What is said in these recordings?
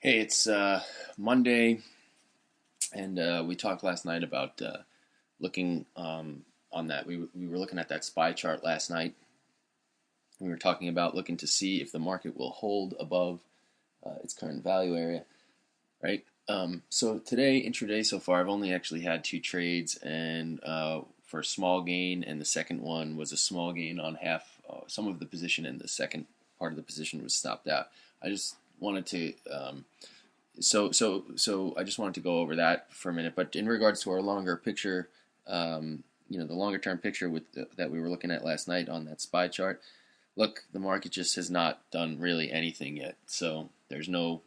Hey, it's Monday, and we talked last night about looking on that. We were looking at that SPY chart last night. We were talking about looking to see if the market will hold above its current value area, right? So today, intraday so far, I've only actually had two trades, and for a small gain, and the second one was a small gain on half some of the position, and the second part of the position was stopped out. I just wanted to so I just wanted to go over that for a minute. But in regards to our longer picture, the longer term picture that we were looking at last night on that SPY chart, look, the market just has not done really anything yet. So there's no,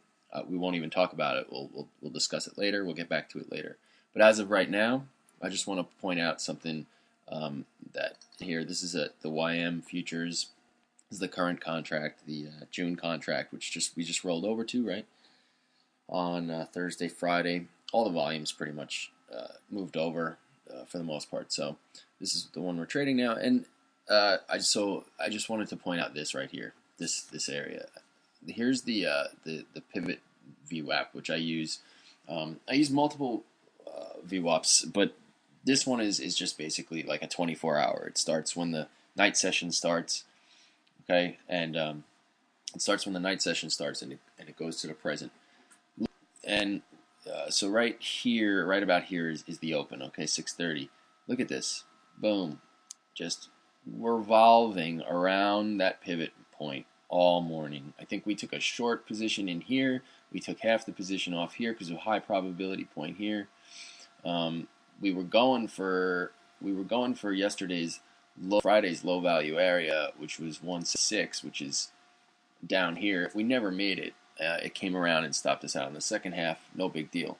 we won't even talk about it. We'll discuss it later. We'll get back to it later. But as of right now, I just want to point out something that here. This is the YM futures. This is the current contract, the June contract, which we just rolled over to, right? On Thursday, Friday. All the volumes pretty much moved over for the most part. So this is the one we're trading now, and I just wanted to point out this right here, this area. Here's the pivot VWAP, which I use. I use multiple VWAPs, but this one is just basically like a 24-hour. It starts when the night session starts, okay, and it starts when the night session starts, and it goes to the present. And so right here, right about here is the open, okay, 6:30. Look at this. Boom. Just revolving around that pivot point all morning. I think we took a short position in here. We took half the position off here because of a high probability point here. We were going for Friday's low value area, which was 1.6, which is down here. We never made it. It came around and stopped us out in the second half. No big deal.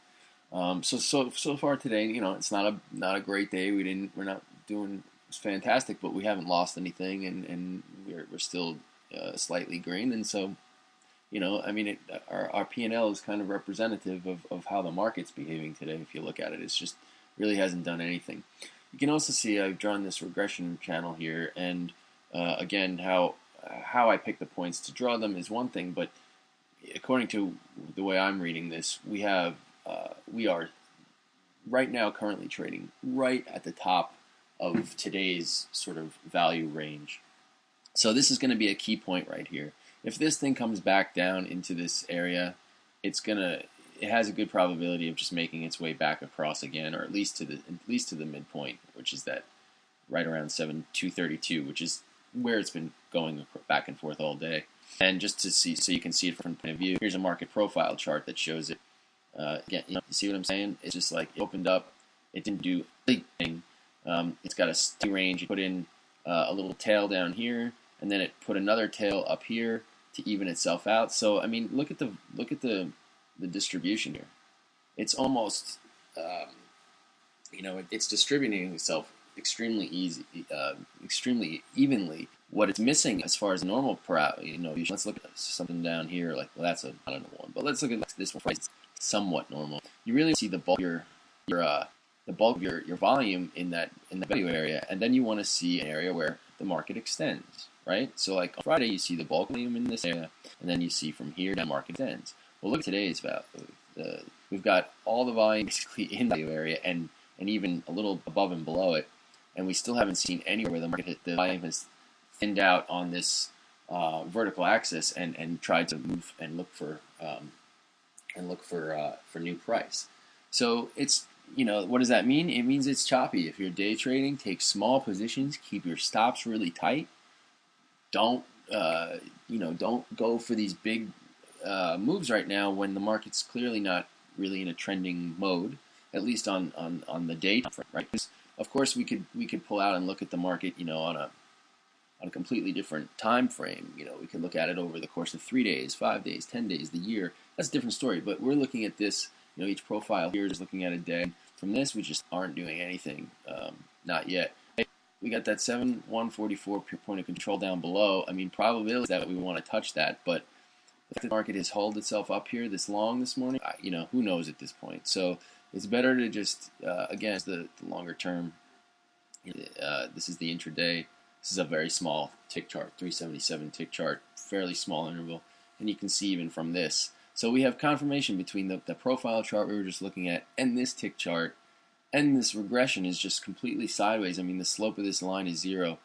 So far today, it's not a great day. We're not doing fantastic, but we haven't lost anything, and we're still slightly green. And so, our P&L is kind of representative of how the market's behaving today. If you look at it, it's just really hasn't done anything. You can also see I've drawn this regression channel here, and again, how I pick the points to draw them is one thing, but according to the way I'm reading this, we are right now currently trading right at the top of today's sort of value range. So this is going to be a key point right here. If this thing comes back down into this area, it has a good probability of just making its way back across again, or at least to the midpoint, which is that right around 232, which is where it's been going back and forth all day. And just to see, so you can see it from point of view, here's a market profile chart that shows it. Again, you see what I'm saying? It's just like it opened up, it didn't do anything. It's got a steady range. You put in a little tail down here, and then it put another tail up here to even itself out. So I mean, look at the distribution here. It's almost it's distributing itself extremely evenly. What it's missing as far as normal let's look at something down here, like, well, that's not a normal one, but let's look at this one. It's somewhat normal. You really see the bulk of your volume in that value area, and then you want to see an area where the market extends, right? So like on Friday, you see the bulk volume in this area, and then you see from here the market extends. Well, look at today's value. We've got all the volume basically in the value area, and even a little above and below it, and we still haven't seen anywhere where the volume has thinned out on this vertical axis and tried to move and look for new price. So it's, what does that mean? It means it's choppy. If you're day trading, take small positions, keep your stops really tight. Don't go for these big moves right now when the market's clearly not really in a trending mode, at least on the day time frame, right? Because of course we could pull out and look at the market, on a completely different time frame. We could look at it over the course of 3 days, 5 days, 10 days, the year. That's a different story. But we're looking at this, each profile here is looking at a day. From this, we just aren't doing anything, not yet. We got that 7144 point of control down below. I mean, probability that we want to touch that, but if the market has held itself up here this long this morning, who knows at this point. So it's better to just, again, the longer term. This is the intraday. This is a very small tick chart, 377 tick chart, fairly small interval. And you can see even from this So we have confirmation between the profile chart we were just looking at and this tick chart, and this regression is just completely sideways. I mean, the slope of this line is 0.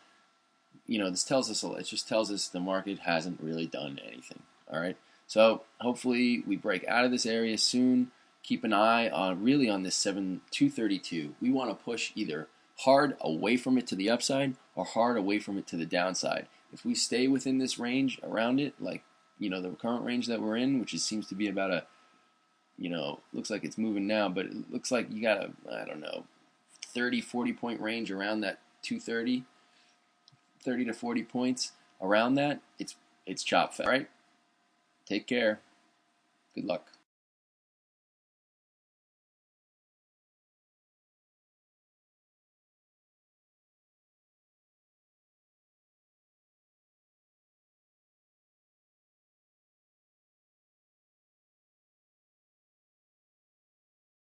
This tells us, it just tells us the market hasn't really done anything. All right. So hopefully we break out of this area soon. Keep an eye on this 232. We want to push either hard away from it to the upside or hard away from it to the downside. If we stay within this range around it, like the current range that we're in, which seems to be about a looks like it's moving now, but it looks like you got a, I don't know, 30-40 point range around that 230, 30 to 40 points around that. It's chop fast. All right. Take care. Good luck.